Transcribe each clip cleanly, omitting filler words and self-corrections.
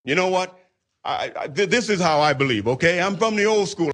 You know what? This is how I believe, okay? I'm from the old school.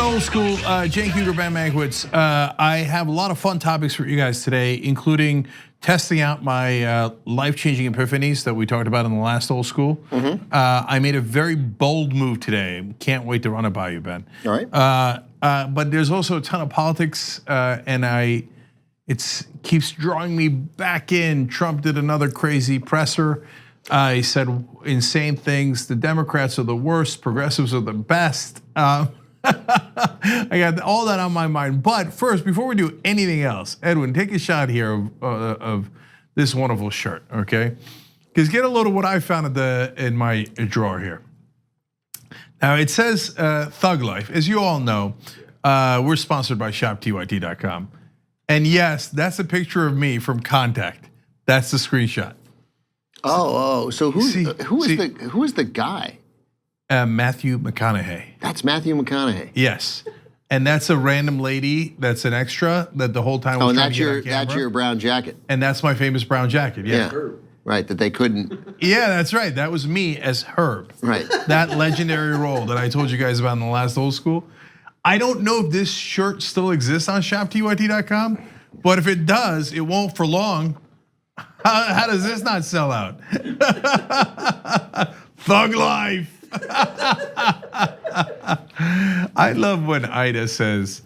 Old school, Cenk Band Mankiewicz. I have a lot of fun topics for you guys today, including testing out my life-changing epiphanies that we talked about in the last old school. I made a very bold move today. Can't wait to run it by you, Ben. All right. But there's also a ton of politics, and it keeps drawing me back in. Trump did another crazy presser. He said insane things. The Democrats are the worst. Progressives are the best. I got all that on my mind. But first, before we do anything else, Edwin, take a shot here of this wonderful shirt, okay? Because get a load of what I found in my drawer here. Now it says Thug Life. As you all know, we're sponsored by shoptyt.com. And yes, that's a picture of me from Contact. That's the screenshot. So who is the guy? Matthew McConaughey. That's Matthew McConaughey. Yes, and that's a random lady that's an extra that the whole time. Oh, and that's your brown jacket. And that's my famous brown jacket. Yeah. Right. That they couldn't. Yeah, that's right. That was me as Herb. Right. That legendary role that I told you guys about in the last old school. I don't know if this shirt still exists on shoptyt.com, but if it does, it won't for long. How does this not sell out? Thug Life. I love when Ida says,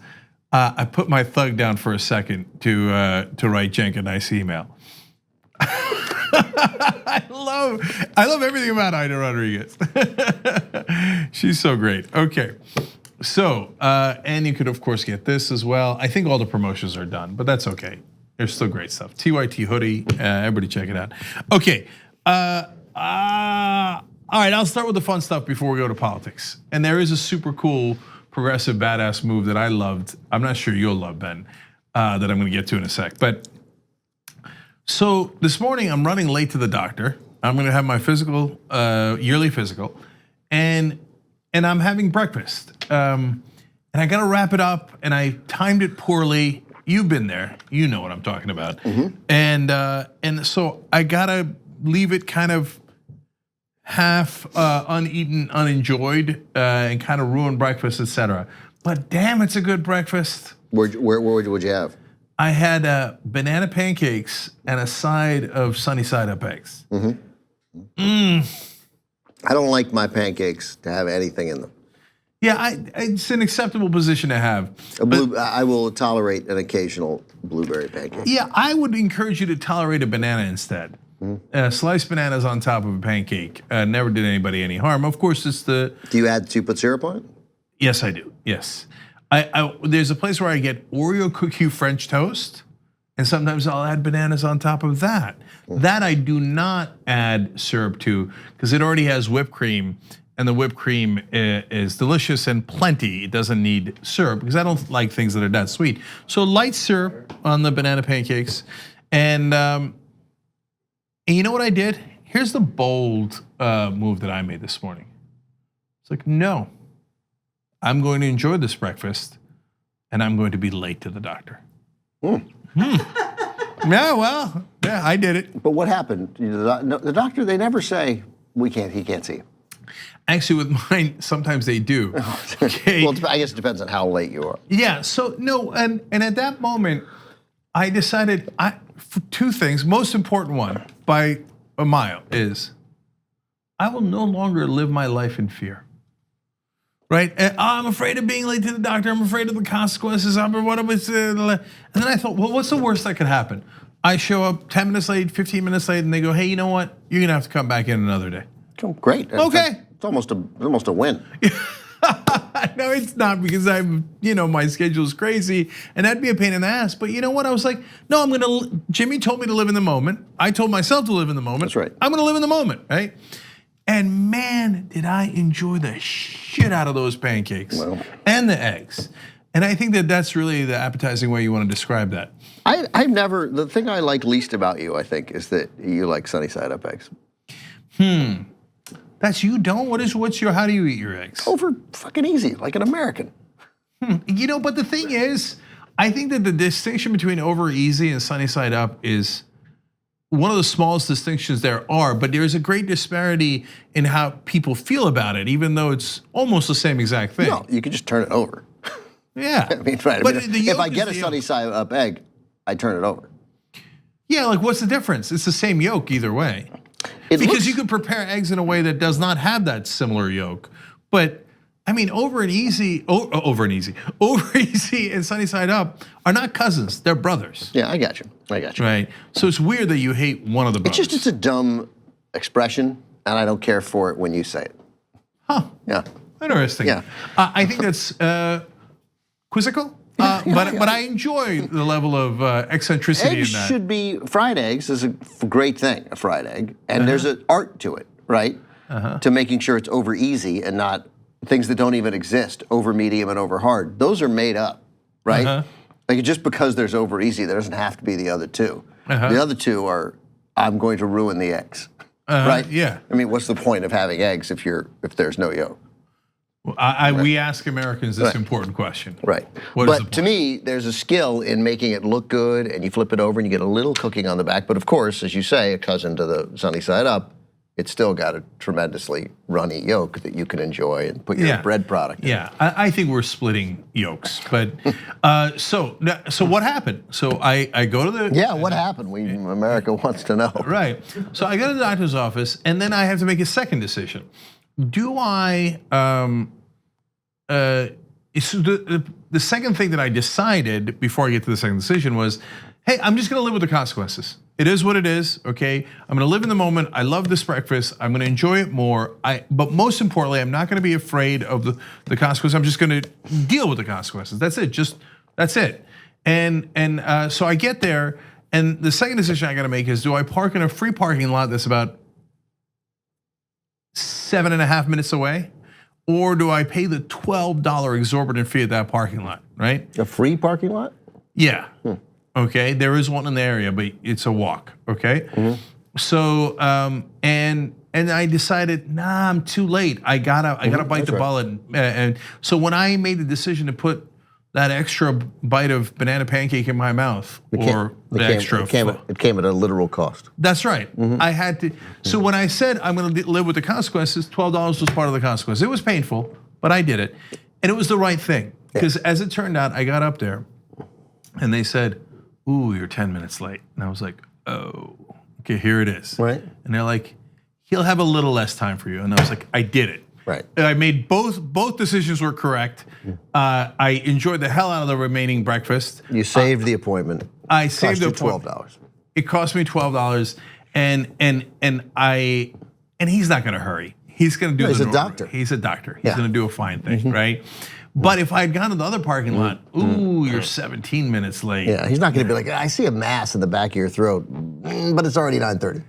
I put my thug down for a second to write Cenk a nice email. I love everything about Ida Rodriguez. She's so great. Okay, so and you could of course get this as well. I think all the promotions are done, but that's okay. There's still great stuff. TYT hoodie, everybody check it out. Okay. All right, I'll start with the fun stuff before we go to politics. And there is a super cool progressive badass move that I loved. I'm not sure you'll love, Ben, that I'm gonna get to in a sec. But so this morning I'm running late to the doctor. I'm gonna have my physical, yearly physical, and I'm having breakfast. And I gotta wrap it up, and I timed it poorly. You've been there, you know what I'm talking about. And so I gotta leave it kind of half uneaten, unenjoyed, and kind of ruin breakfast, etc. But damn, it's a good breakfast. Where would you have? I had banana pancakes and a side of sunny side up eggs. I don't like my pancakes to have anything in them. Yeah, it's an acceptable position to have. I will tolerate an occasional blueberry pancake. Yeah, I would encourage you to tolerate a banana instead. Sliced bananas on top of a pancake never did anybody any harm. Of course, it's the. Do you put syrup on it? Yes, I do. Yes, there's a place where I get Oreo cookie French toast, and sometimes I'll add bananas on top of that. That I do not add syrup to because it already has whipped cream, and the whipped cream is delicious and plenty. It doesn't need syrup because I don't like things that are that sweet. So light syrup on the banana pancakes, and you know what I did? Here's the bold move that I made this morning. It's like, no, I'm going to enjoy this breakfast and I'm going to be late to the doctor. Yeah, well, yeah, I did it. But what happened? The doctor, they never say, he can't see you. Actually, with mine, sometimes they do. Okay. Well, I guess it depends on how late you are. Yeah, so no, and at that moment, I decided, for two things, most important one by a mile is, I will no longer live my life in fear. Right? I'm afraid of being late to the doctor. I'm afraid of the consequences. And then I thought, well, what's the worst that could happen? I show up 10 minutes late, 15 minutes late, and they go, hey, you know what? You're gonna have to come back in another day. Oh, great. Okay. It's almost a win. No, it's not because my schedule's crazy and that'd be a pain in the ass. But you know what? I was like, no, Jimmy told me to live in the moment. I told myself to live in the moment. That's right. I'm gonna live in the moment, right? And man, did I enjoy the shit out of those pancakes and the eggs. And I think that that's really the appetizing way you want to describe that. I've never, the thing I like least about you, I think, is that you like sunny side up eggs. That's you don't? How do you eat your eggs? Over fucking easy, like an American. You know, but the thing is, I think that the distinction between over easy and sunny side up is one of the smallest distinctions there are, but there's a great disparity in how people feel about it, even though it's almost the same exact thing. No, you can just turn it over. Yeah. I mean, right. But if I get a sunny side up egg, I turn it over. Yeah, like what's the difference? It's the same yolk either way. Because you could prepare eggs in a way that does not have that similar yolk. But I mean, over easy and sunny side up are not cousins, they're brothers. Yeah, I got you. Right, so it's weird that you hate one of the brothers. It's a dumb expression, and I don't care for it when you say it. Huh. Yeah. Interesting. Yeah. I think that's quizzical. But I enjoy the level of eccentricity Eggs in that. should be, fried eggs is a great thing, a fried egg. And there's an art to it, right? To making sure it's over easy and not things that don't even exist, over medium and over hard. Those are made up, right? Like just because there's over easy, there doesn't have to be the other two. The other two are, I'm going to ruin the eggs, right? Yeah. I mean, what's the point of having eggs if there's no yolk? We ask Americans this important question. Right. But to me, there's a skill in making it look good, and you flip it over and you get a little cooking on the back. But of course, as you say, a cousin to the sunny side up, it's still got a tremendously runny yolk that you can enjoy and put your bread product in. Yeah, I think we're splitting yolks. But so what happened? So I go to the what happened? America wants to know. Right. So I go to the doctor's office, and then I have to make a second decision. Do I? The second thing that I decided before I get to the second decision was, hey, I'm just gonna live with the consequences. It is what it is, okay? I'm gonna live in the moment. I love this breakfast. I'm gonna enjoy it more. But most importantly, I'm not gonna be afraid of the consequences. I'm just gonna deal with the consequences. That's it. That's it. And so I get there, and the second decision I gotta make is, do I park in a free parking lot that's about 7.5 minutes away? Or do I pay the $12 exorbitant fee at that parking lot, right? A free parking lot? Yeah. Okay, there is one in the area, but it's a walk, okay? So, and I decided, nah, I'm too late. I gotta bite the bullet. And so when I made the decision to put that extra bite of banana pancake in my mouth, it came at a literal cost. That's right. I had to. So when I said I'm going to live with the consequences, $12 was part of the consequence. It was painful, but I did it, and it was the right thing. Because as it turned out, I got up there, and they said, "Ooh, you're 10 minutes late," and I was like, "Oh, okay, here it is." Right. And they're like, "He'll have a little less time for you," and I was like, "I did it." Right. I made both decisions were correct. I enjoyed the hell out of the remaining breakfast. You saved the appointment. I saved the $12. It cost me $12, and he's not going to hurry. He's going to do. He's a doctor. He's a doctor. He's going to do a fine thing, right? But if I had gone to the other parking lot, ooh, you're 17 minutes late. Yeah, he's not going to be like, I see a mass in the back of your throat, but it's already 9:30.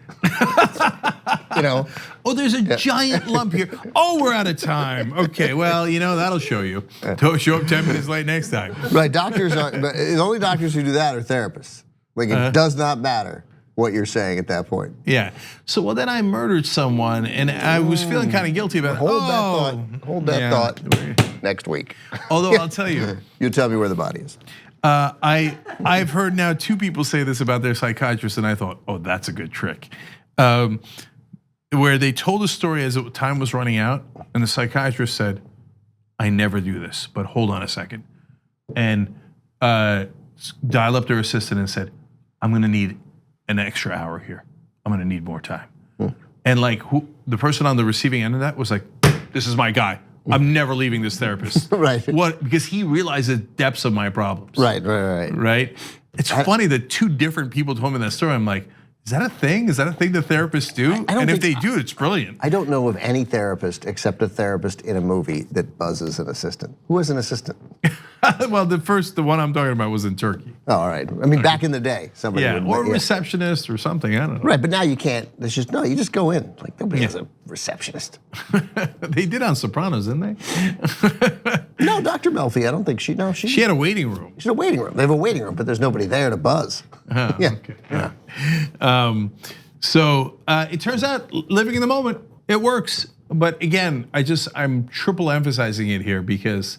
You know? Oh, there's a giant lump here. Oh, we're out of time. Okay, well, that'll show you. Don't show up 10 minutes late next time. Right, doctors aren't, but the only doctors who do that are therapists. Like it does not matter what you're saying at that point. Yeah, so then I murdered someone, and I was feeling kind of guilty about it. Hold that thought next week. Although I'll tell you. You'll tell me where the body is. I've heard now 2 people say this about their psychiatrist, and I thought, oh, that's a good trick. Where they told a story as time was running out, and the psychiatrist said, I never do this, but hold on a second. And dial up their assistant and said, I'm gonna need an extra hour here. I'm gonna need more time. And like the person on the receiving end of that was like, this is my guy. I'm never leaving this therapist. Right. What? Because he realized the depths of my problems. Right. Right? It's funny that 2 different people told me that story. I'm like, Is that a thing? Is that a thing that therapists do? And if they do, it's brilliant. I don't know of any therapist except a therapist in a movie that buzzes an assistant. Who is an assistant? Well, the one I'm talking about was in Turkey. Oh, all right. I mean, back in the day, somebody would. Or a receptionist or something. I don't know. Right, but now you can't. There's just no. You just go in. Like nobody has a receptionist. They did on Sopranos, didn't they? No, Dr. Melfi. I don't think she. No, she had a waiting room. She's a waiting room. They have a waiting room, but there's nobody there to buzz. Yeah. Okay. Yeah. So it turns out living in the moment, it works. But again, I'm triple emphasizing it here because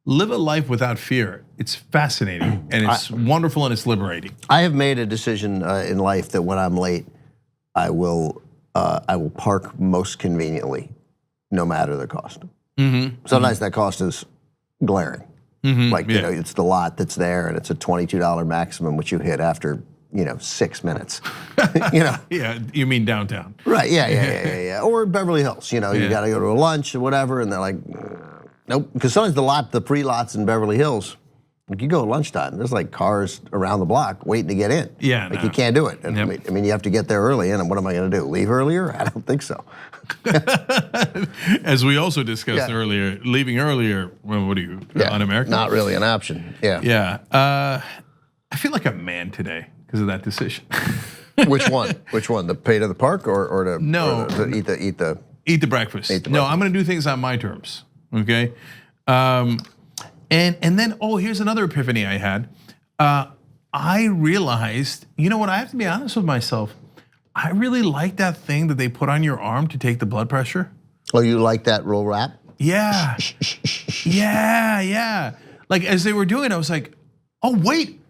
live a life without fear. It's fascinating and it's wonderful and it's liberating. I have made a decision in life that when I'm late, I will park most conveniently, no matter the cost. Sometimes that cost is glaring. Like you know, it's the lot that's there, and it's a $22 maximum, which you hit after 6 minutes. Yeah, you mean downtown? Right? Yeah. Or Beverly Hills. You got to go to a lunch or whatever, and they're like, nope. Because sometimes the pre-lots in Beverly Hills, like you go at lunchtime, there's like cars around the block waiting to get in. Yeah, like you can't do it. And I mean, you have to get there early, and what am I going to do? Leave earlier? I don't think so. As we also discussed earlier, leaving earlier. Well, what are you un-American? Not really an option. Yeah. Yeah. I feel like a man today because of that decision. Which one? Which one? The pay to the park or to no or to eat the breakfast? No, I'm going to do things on my terms. Okay. And then here's another epiphany I had. I realized, you know what? I have to be honest with myself. I really like that thing that they put on your arm to take the blood pressure. Oh, you like that roll wrap? Yeah. Yeah. Like as they were doing, I was like, oh wait.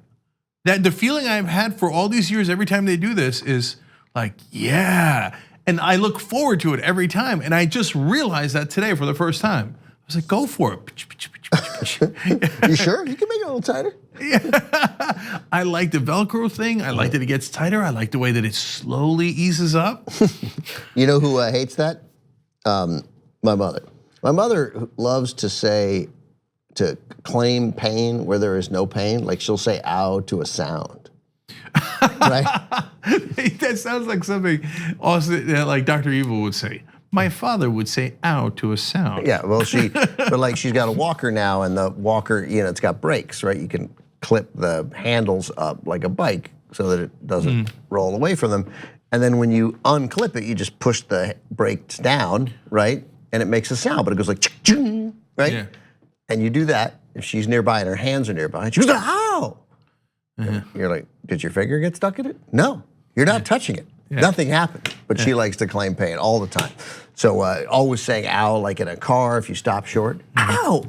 That the feeling I've had for all these years, every time they do this is like, yeah. And I look forward to it every time. And I just realized that today for the first time. I was like, go for it. You sure? You can make it a little tighter. Yeah. I like the Velcro thing. I like that it gets tighter. I like the way that it slowly eases up. You know who hates that? My mother. My mother loves to claim pain where there is no pain. Like she'll say ow to a sound. Right? That sounds like something also like Dr. Evil would say. My father would say ow to a sound. Yeah, well but like she's got a walker now, and the walker, it's got brakes, right? You can clip the handles up like a bike so that it doesn't roll away from them. And then when you unclip it, you just push the brakes down, right? And it makes a sound, but it goes like ching, right? Yeah. And you do that, if she's nearby and her hands are nearby, and she goes, ow! You're like, did your finger get stuck in it? No, you're not touching it. Yeah. Nothing happened, but she likes to claim pain all the time. So always saying ow, like in a car, if you stop short, ow!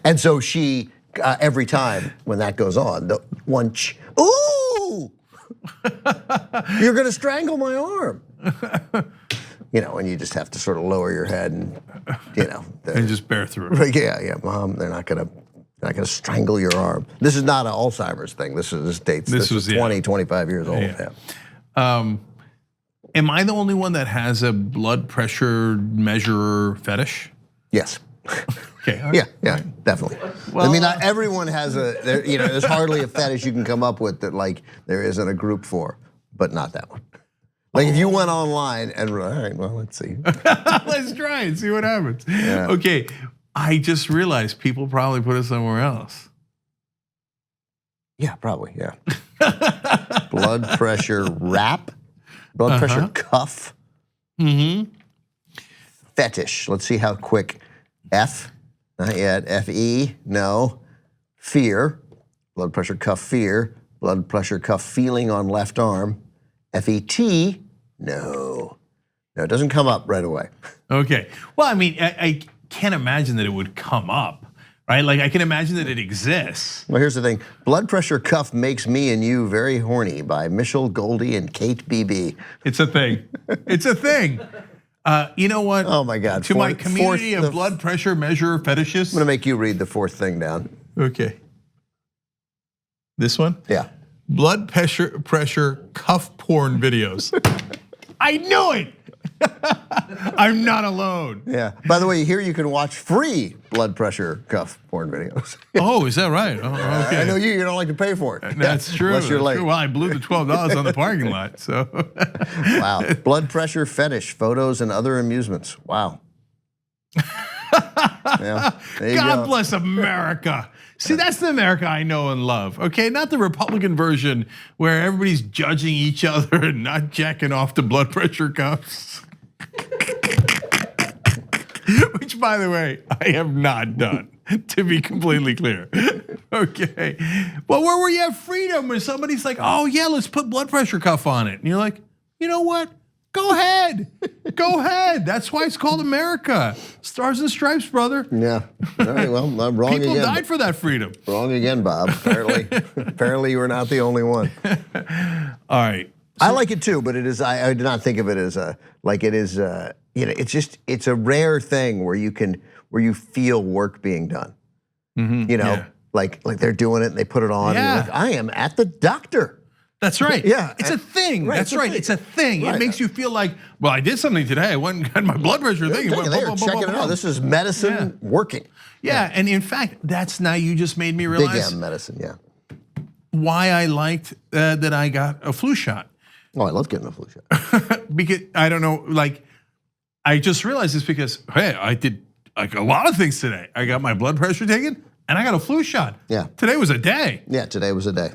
And so she, every time when that goes on, the one, ooh! You're gonna strangle my arm. And you just have to sort of lower your head and, and just bear through it. Yeah, Mom, they're not gonna strangle your arm. This is not an Alzheimer's thing. This dates. This was 20, 25 years old. Yeah. Am I the only one that has a blood pressure measurer fetish? Yes. Okay. Right. Yeah, definitely. Well, I mean, not everyone has there's hardly a fetish you can come up with that like there isn't a group for, but not that one. Like if you went online and all right, well, let's see. Let's try and see what happens. Yeah. Okay, I just realized people probably put it somewhere else. Yeah, probably. Yeah. Blood pressure wrap, blood pressure cuff. Fetish. Let's see how quick. F, not yet. F-E, no. Fear, blood pressure cuff fear, blood pressure cuff feeling on left arm. F-E-T, no. No, it doesn't come up right away. Okay, well, I mean, I can't imagine that it would come up, right? Like I can imagine that it exists. Well, here's the thing. Blood pressure cuff makes me and you very horny by Michelle Goldie and Kate BB. It's a thing, it's a thing. You know what? Oh my God. To my community of blood pressure measure fetishists. I'm gonna make you read the fourth thing down. Okay. This one? Yeah. Blood pressure cuff porn videos. I knew it. I'm not alone. Yeah. By the way, here you can watch free blood pressure cuff porn videos. Oh, is that right? Oh, okay. I know you don't like to pay for it. That's true. Unless you're late. Well, I blew the $12 on the parking lot, so. Wow. Blood pressure fetish, photos and other amusements. Wow. Yeah, God bless America. See, that's the America I know and love, okay? Not the Republican version where everybody's judging each other and not jacking off the blood pressure cuffs. Which, by the way, I have not done, to be completely clear. Okay. But where you have freedom, where somebody's like, oh yeah, let's put blood pressure cuff on it. And you're like, you know what? Go ahead. Go ahead. That's why it's called America. Stars and stripes, brother. Yeah. All right, well, I'm wrong again. People died for that freedom. Wrong again, Bob. Apparently you were not the only one. All right. I like it too, but it is. I do not think of it as like it is. It's a rare thing where you feel work being done. Like they're doing it and they put it on. Yeah. And you're like, I am at the doctor. That's right. Yeah. It's a thing. Right, That's right. It's a thing. Right. It makes you feel like, well, I did something today. I went and got my blood pressure thing. They're checking it out. This is medicine working. Yeah, and in fact, that's now you just made me realize Big M medicine, yeah. why I liked that I got a flu shot. Oh, I love getting a flu shot. Because I don't know, like I just realized this because hey, I did like a lot of things today. I got my blood pressure taken and I got a flu shot. Yeah. Today was a day. Yeah, today was a day.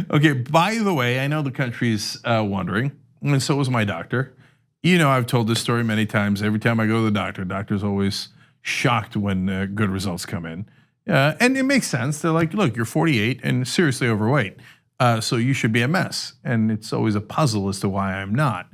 Okay, by the way, I know the country's wondering, and so was my doctor. You know, I've told this story many times. Every time I go to the doctor's always shocked when good results come in. And it makes sense. They're like, look, you're 48 and seriously overweight, so you should be a mess. And it's always a puzzle as to why I'm not.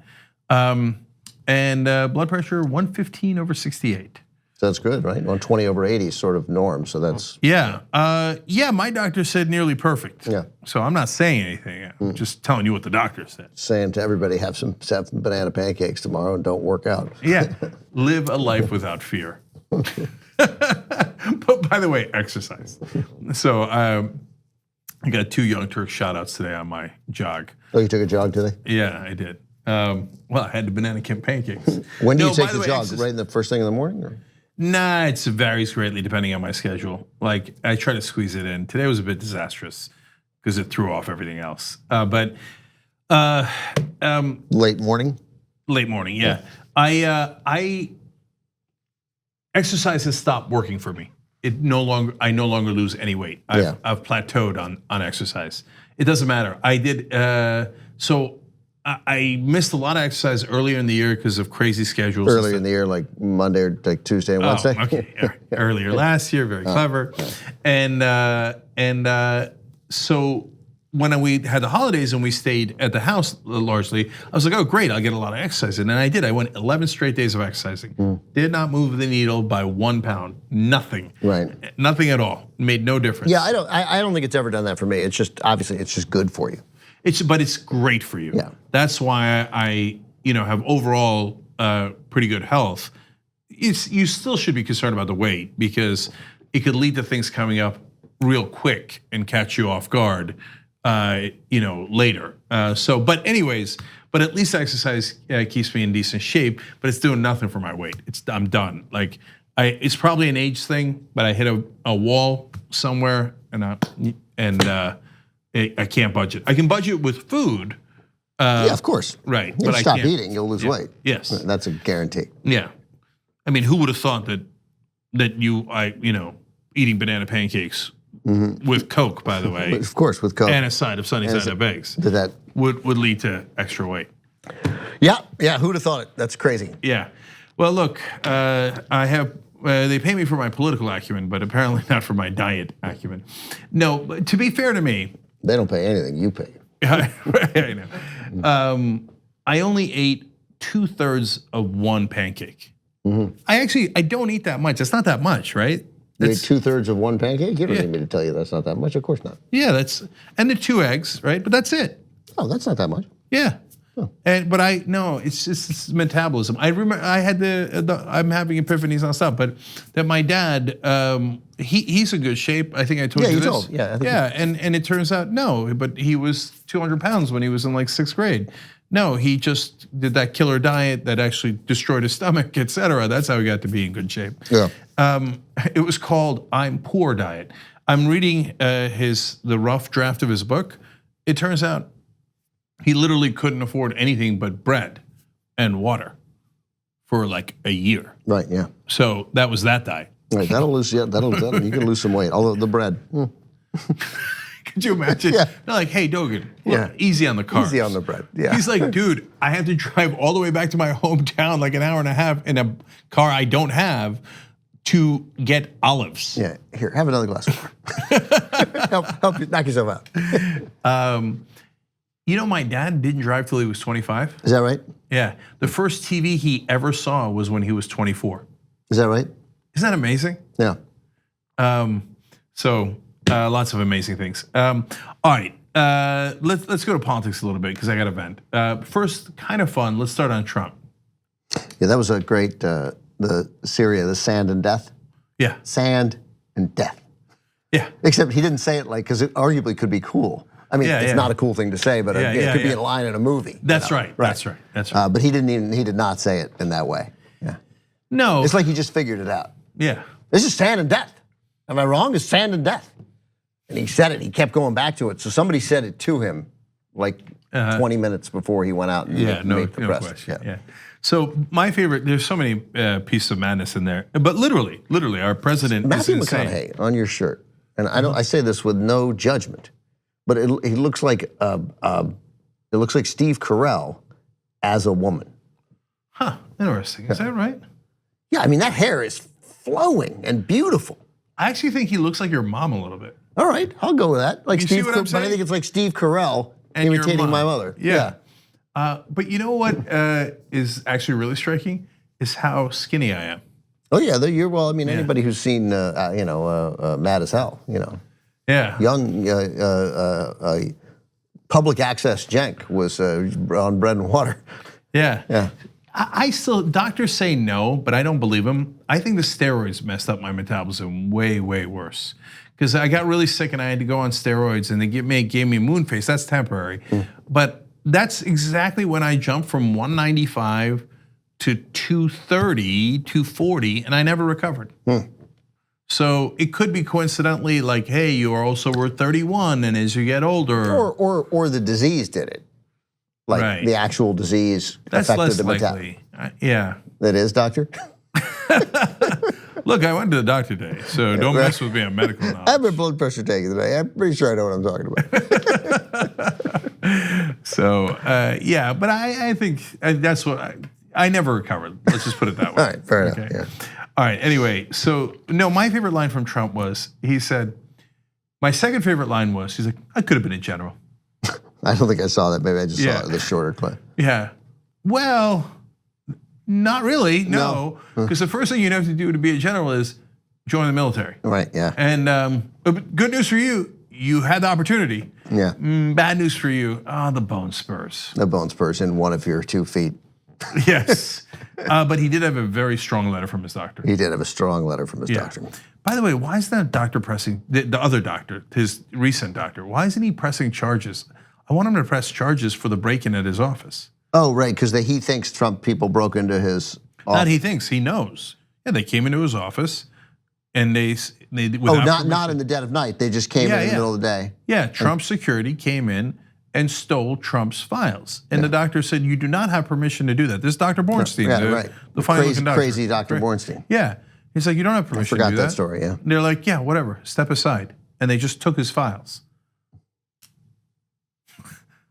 And blood pressure 115/68. So that's good, right? 120/80 is sort of norm, so that's. Yeah, my doctor said nearly perfect. Yeah. So I'm not saying anything, I'm just telling you what the doctor said. Saying to everybody, have some banana pancakes tomorrow and don't work out. Yeah, live a life without fear. But by the way, exercise. So I got 2 Young Turks shout outs today on my jog. Oh, you took a jog today? Yeah, I did. Well, I had the banana pancakes. When do you take the jog? Right in the first thing in the morning? Or? Nah, it varies greatly depending on my schedule. Like I try to squeeze it in. Today was a bit disastrous because it threw off everything else. But late morning. Late morning, yeah. I exercise has stopped working for me. I no longer lose any weight. I've plateaued on exercise. It doesn't matter. I did so. I missed a lot of exercise earlier in the year because of crazy schedules. Earlier in the year, like Monday or like Tuesday and Wednesday? Okay. Earlier last year, very clever. And so when we had the holidays and we stayed at the house largely, I was like, oh great, I'll get a lot of exercise. And I did, I went 11 straight days of exercising. Did not move the needle by 1 pound, nothing. Right. Nothing at all, made no difference. Yeah, I don't think it's ever done that for me. It's just, obviously, it's just good for you. But it's great for you. Yeah. That's why I have overall pretty good health. You still should be concerned about the weight because it could lead to things coming up real quick and catch you off guard, later. But at least exercise keeps me in decent shape. But it's doing nothing for my weight. I'm done. Like it's probably an age thing, but I hit a wall somewhere I can't budget. I can budget with food. Yeah, of course. Right. You stop eating, you'll lose weight. Yes. That's a guarantee. Yeah. I mean, who would have thought that eating banana pancakes with Coke, by the way. Of course, with Coke. And a side of sunny side up eggs. Would lead to extra weight. Yeah, who'd have thought it? That's crazy. Yeah. Well, look, I have they pay me for my political acumen, but apparently not for my diet acumen. No, but to be fair to me, they don't pay anything, you pay. I know. I only ate 2/3 of 1 pancake. I don't eat that much. It's not that much, right? You ate 2/3 of 1 pancake? You don't need me to tell you that's not that much. Of course not. Yeah, and the 2 eggs, right? But that's it. Oh, that's not that much. Yeah. But it's just it's metabolism. I remember I had I'm having epiphanies on stuff, but that my dad, he's in good shape. I think I told you this. And it turns out no, but he was 200 pounds when he was in like 6th grade. No, he just did that killer diet that actually destroyed his stomach, etc. That's how he got to be in good shape. Yeah. It was called "I'm Poor" diet. I'm reading the rough draft of his book. It turns out he literally couldn't afford anything but bread and water for like a year. Right. Yeah. So that was that diet. Right. That'll lose. Yeah. That'll you can lose some weight. Although the bread. Could you imagine? Yeah. They're like, hey, Dogan, look, easy on the carbs. Easy on the bread. Yeah. He's like, dude, I have to drive all the way back to my hometown, like an hour and a half in a car I don't have, to get olives. Yeah. Here, have another glass of water. help you knock yourself out. You know, my dad didn't drive till he was 25. Is that right? Yeah. The first TV he ever saw was when he was 24. Is that right? Isn't that amazing? Yeah. Lots of amazing things. All right, let's go to politics a little bit because I got to vent. First, kind of fun. Let's start on Trump. Yeah, that was a great the Syria, the sand and death. Yeah, sand and death. Yeah. Except he didn't say it like because it arguably could be cool. I mean, it's not a cool thing to say, but it could be a line in a movie. That's right. That's right. That's right. But he did not say it in that way. Yeah. No. It's like he just figured it out. Yeah. This is sand and death. Am I wrong? It's sand and death. And he said it. He kept going back to it. So somebody said it to him, like 20 minutes before he went out and made the press. Question. Yeah. So my favorite. There's so many pieces of madness in there, but literally, our president Matthew is insane. McConaughey on your shirt, and I say this with no judgment, but he looks like Steve Carell as a woman. Huh? Interesting. Is that right? Yeah. I mean, that hair is flowing and beautiful. I actually think he looks like your mom a little bit. All right, I'll go with that. Like you Steve, see what I'm saying? But I think it's like Steve Carell and imitating my mother. Yeah. But you know what is actually really striking is how skinny I am. Oh yeah, you're well. I mean, anybody who's seen Mad as Hell, Yeah. Young public access Cenk was on bread and water. Yeah. Yeah. I still, doctors say no, but I don't believe them. I think the steroids messed up my metabolism way, way worse. Because I got really sick and I had to go on steroids and they gave me moon face. That's temporary. But that's exactly when I jumped from 195 to 230, 240, and I never recovered. So it could be coincidentally like, hey, you are also worth 31, and as you get older. Or the disease did it. Like the actual disease affected the metabolism. Yeah. That is, doctor? Look, I went to the doctor today, so don't mess with me on medical knowledge. I have my blood pressure taken today. I'm pretty sure I know what I'm talking about. So, but I think that's what I never recovered. Let's just put it that way. All right, fair enough. Yeah. All right, anyway, so no, my favorite line from Trump was, he said, my second favorite line was, he's like, I could have been a general. I don't think I saw that. Maybe I just saw the shorter clip. Yeah. Well, not really, no. Because the first thing you have to do to be a general is join the military. Right, yeah. And good news for you, you had the opportunity. Yeah. Bad news for you, the bone spurs. The bone spurs in one of your 2 feet. Yes. But he did have a very strong letter from his doctor. He did have a strong letter from his doctor. By the way, why is that doctor pressing, the other doctor, his recent doctor, why isn't he pressing charges? I want him to press charges for the break-in at his office. Oh, right, because he thinks Trump people broke into his office. Not he thinks, he knows. Yeah, they came into his office and they not in the dead of night. They just came in the middle of the day. Yeah, Trump's security came in and stole Trump's files. And the doctor said, you do not have permission to do that. This is Dr. Bornstein, the crazy Dr. Bornstein. Yeah, he's like, you don't have permission to do that. I forgot that story, yeah. And they're like, yeah, whatever, step aside. And they just took his files.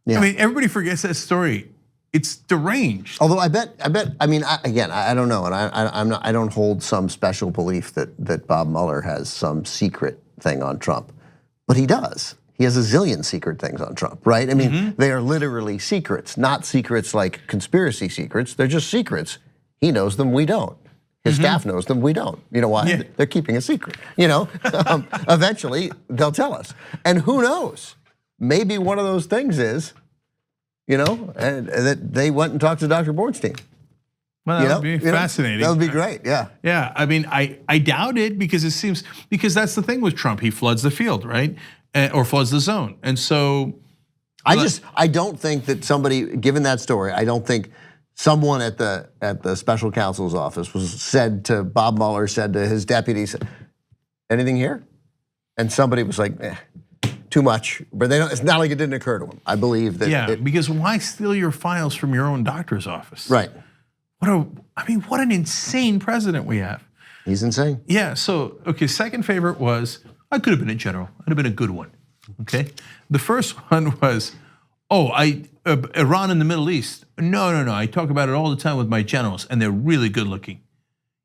Yeah. I mean, everybody forgets that story. It's deranged. Although I bet. I mean, I don't know, and I don't hold some special belief that Bob Mueller has some secret thing on Trump, but he does. He has a zillion secret things on Trump, right? I mean, they are literally secrets, not secrets like conspiracy secrets. They're just secrets. He knows them, we don't. His staff knows them, we don't. You know why? Yeah. They're keeping a secret. Eventually they'll tell us, and who knows? Maybe one of those things is and that they went and talked to Dr. Bornstein. Well, that would be fascinating. That would be great, yeah. Yeah, I mean, I doubt it because that's the thing with Trump. He floods the field, right? Or floods the zone. And so I don't think that somebody, given that story, I don't think someone at the special counsel's office said to Bob Mueller, said to his deputies, anything here? And somebody was like, too much. But it's not like it didn't occur to them. I believe that. Yeah, because why steal your files from your own doctor's office? Right. What an insane president we have. He's insane. Yeah, so, okay, second favorite was, I could have been a general. I'd have been a good one, okay? The first one was, Iran in the Middle East. No, I talk about it all the time with my generals, and they're really good looking.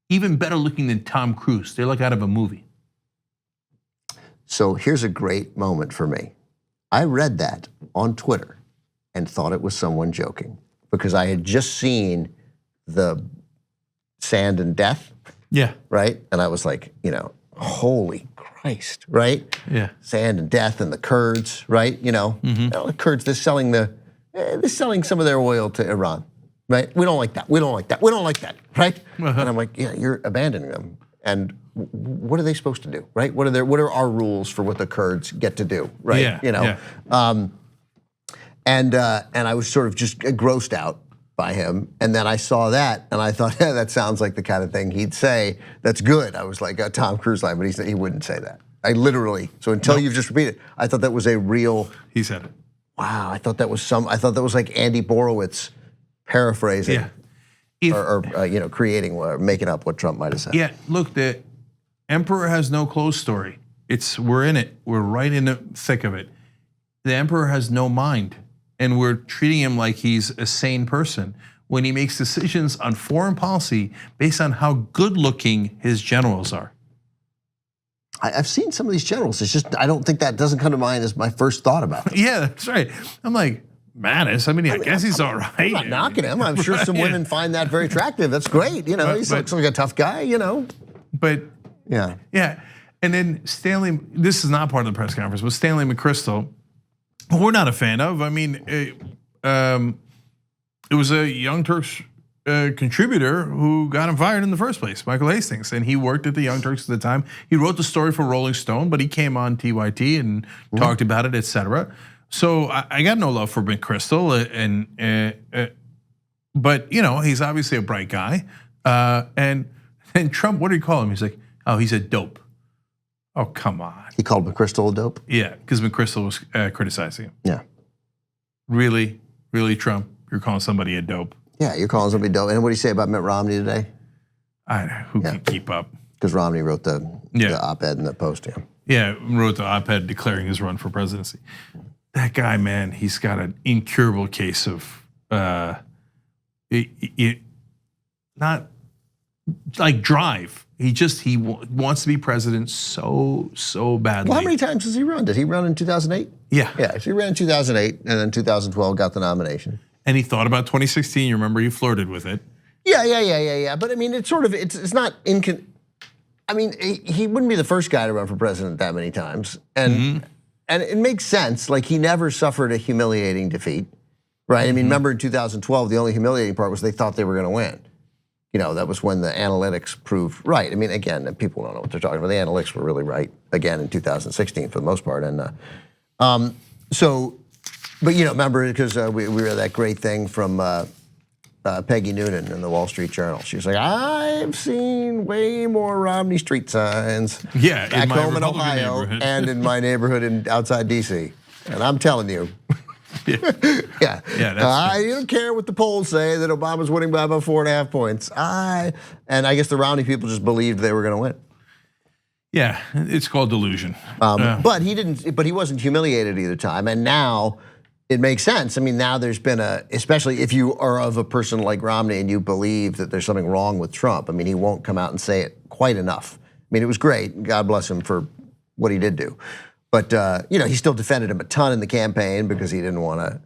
Even better looking than Tom Cruise. They're like out of a movie. So here's a great moment for me. I read that on Twitter and thought it was someone joking because I had just seen the Sand and Death. Yeah. Right? And I was like, holy Christ, right? Yeah. Sand and Death and the Kurds, right? The Kurds, they're selling some of their oil to Iran, right? We don't like that. We don't like that. We don't like that, right? And I'm like, yeah, you're abandoning them. And what are they supposed to do, right? What are our rules for what the Kurds get to do, right? Yeah. And I was sort of just grossed out by him. And then I saw that and I thought, yeah, that sounds like the kind of thing he'd say. That's good. I was like a Tom Cruise line, but he wouldn't say that. I literally, so until you've just repeated, I thought that was a real. He said it. Wow, I thought that was like Andy Borowitz paraphrasing. Yeah. Or creating or making up what Trump might have said. Yeah, look, the emperor has no clothes story. We're in it. We're right in the thick of it. The emperor has no mind. And we're treating him like he's a sane person when he makes decisions on foreign policy based on how good looking his generals are. I've seen some of these generals. It's just, I don't think that doesn't come to mind as my first thought about them. Yeah, that's right. I'm like, Mattis, I guess he's all right. I'm not knocking him. I'm sure some women find that very attractive. That's great. He looks like a tough guy, But yeah. Yeah, and then Stanley, this is not part of the press conference, but Stanley McChrystal, who we're not a fan of. It was a Young Turks contributor who got him fired in the first place, Michael Hastings, and he worked at the Young Turks at the time. He wrote the story for Rolling Stone, but he came on TYT and talked about it, etc. So I got no love for McChrystal, but he's obviously a bright guy. And Trump, what did he call him? He's like, oh, he's a dope. Oh, come on. He called McChrystal a dope? Yeah, because McChrystal was criticizing him. Yeah. Really, Trump, you're calling somebody a dope? Yeah, you're calling somebody dope. And what did he say about Mitt Romney today? Who can keep up? Because Romney wrote the op-ed in the Post, Yeah, wrote the op-ed declaring his run for presidency. That guy, man, he's got an incurable case of not like drive. He wants to be president so badly. Well, how many times has he run? Did he run in 2008? Yeah. Yeah, so he ran in 2008 and then 2012 got the nomination. And he thought about 2016. You remember he flirted with it. Yeah. But it's not he wouldn't be the first guy to run for president that many times. And it makes sense. Like he never suffered a humiliating defeat, right? Remember in 2012, the only humiliating part was they thought they were going to win. That was when the analytics proved right. Again, people don't know what they're talking about. The analytics were really right again in 2016 for the most part. And but remember because we read that great thing from Peggy Noonan in the Wall Street Journal. She was like, I've seen way more Romney street signs back home in Ohio and in my neighborhood outside DC. And I'm telling you. Yeah. I don't care what the polls say that Obama's winning by about 4.5 points. And I guess the Romney people just believed they were going to win. Yeah, it's called delusion. But he didn't. But he wasn't humiliated either time. And now it makes sense. Now there's been especially if you are of a person like Romney and you believe that there's something wrong with Trump. He won't come out and say it quite enough. It was great. God bless him for what he did do. But he still defended him a ton in the campaign because he didn't want to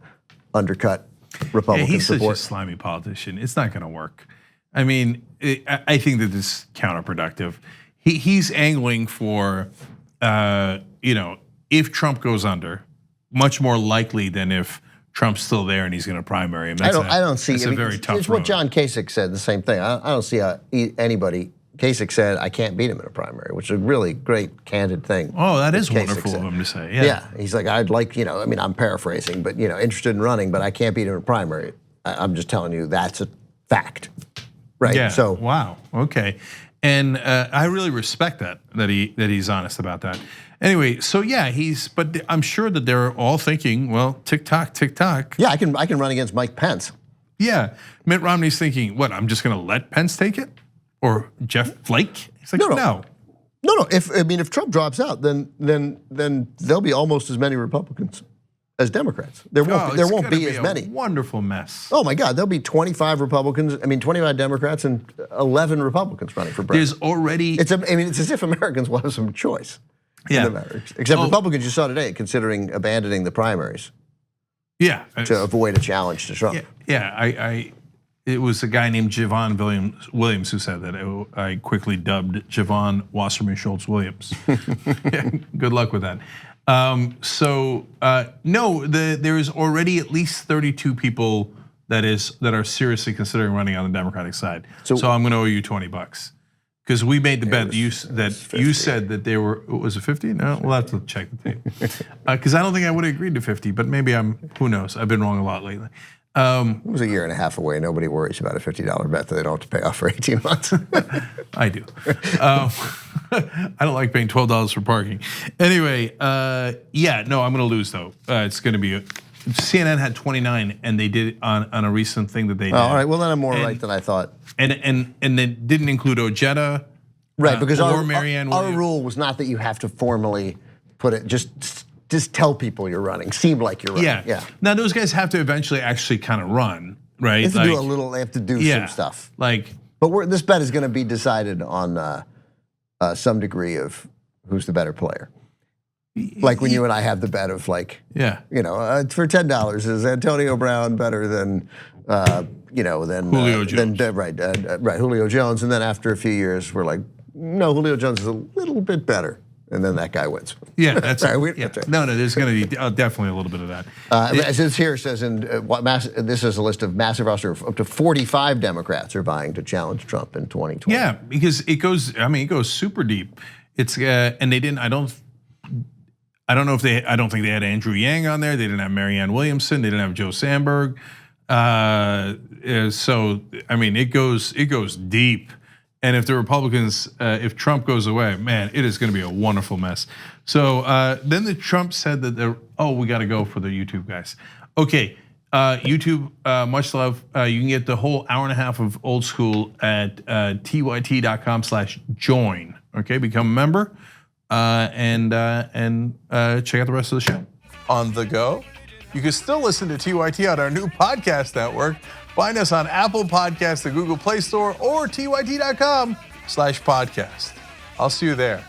undercut Republican he's support. Such a slimy politician. It's not going to work. I think that this is counterproductive. He's angling for, if Trump goes under, much more likely than if Trump's still there and he's going to primary him. I don't see. It's a very tough It's what road. John Kasich said. The same thing. I don't see how anybody. Kasich said, "I can't beat him in a primary," which is a really great, candid thing. Oh, that is Kasich wonderful said. of him to say. Yeah, he's like, I'd like, I mean, I'm paraphrasing, but interested in running, but I can't beat him in a primary. I'm just telling you that's a fact, right? Yeah. So wow. Okay. And I really respect that he's honest about that. Anyway, so yeah, but I'm sure that they're all thinking, well, tick-tock, tick-tock. yeah, I can run against Mike Pence. Yeah, Mitt Romney's thinking, what, I'm just gonna let Pence take it? Or Jeff Flake? He's like, no. No. If Trump drops out, then there'll be almost as many Republicans as Democrats. There won't be as many. Wonderful mess. Oh my God, there'll be 25 Republicans. 25 Democrats and 11 Republicans running for president. There's already. It's as if Americans will have some choice. Yeah. Except Republicans, you saw today, considering abandoning the primaries. Yeah. To avoid a challenge to Trump. Yeah. It was a guy named Javon Williams who said that. I quickly dubbed Javon Wasserman Schultz Williams. Good luck with that. No, there is already at least 32 people that are seriously considering running on the Democratic side. So I'm going to owe you $20 because we made the bet that you said that they were. Was it 50? No, we'll have to check the tape. Because I don't think I would have agreed to 50, but maybe who knows? I've been wrong a lot lately. It was a year and a half away. Nobody worries about a $50 bet that they don't have to pay off for 18 months. I do. I don't like paying $12 for parking. Anyway, I'm going to lose though. It's going to be. CNN had 29, and they did it on a recent thing that they did. All right. Well, then I'm more right than I thought. And they didn't include Ojeda. Right, because or Marianne our Williams. rule was not that you have to formally put it. Just tell people you're running. Seem like you're running. Yeah. Now those guys have to eventually actually kind of run, right? They have to do a little. They have to do some stuff. But this bet is going to be decided on some degree of who's the better player. Like when you and I have the bet of for $10, is Antonio Brown better than Julio Jones? Right, Julio Jones, and then after a few years, we're like, no, Julio Jones is a little bit better. And then that guy wins. Yeah, that's right. That's No, there's going to be definitely a little bit of that. As it says, this is a list of massive roster of up to 45 Democrats are vying to challenge Trump in 2020. Yeah, because it goes super deep. It's and they didn't. I don't think they had Andrew Yang on there. They didn't have Marianne Williamson. They didn't have Joe Sandberg. So it goes deep. And if the Republicans, if Trump goes away, man, it is going to be a wonderful mess. So then the Trump said that we got to go for the YouTube guys. Okay, YouTube, much love. You can get the whole hour and a half of old school at tyt.com/join. Okay, become a member and check out the rest of the show. On the go, you can still listen to TYT on our new podcast network. Find us on Apple Podcasts, the Google Play Store, or tyt.com/podcast. I'll see you there.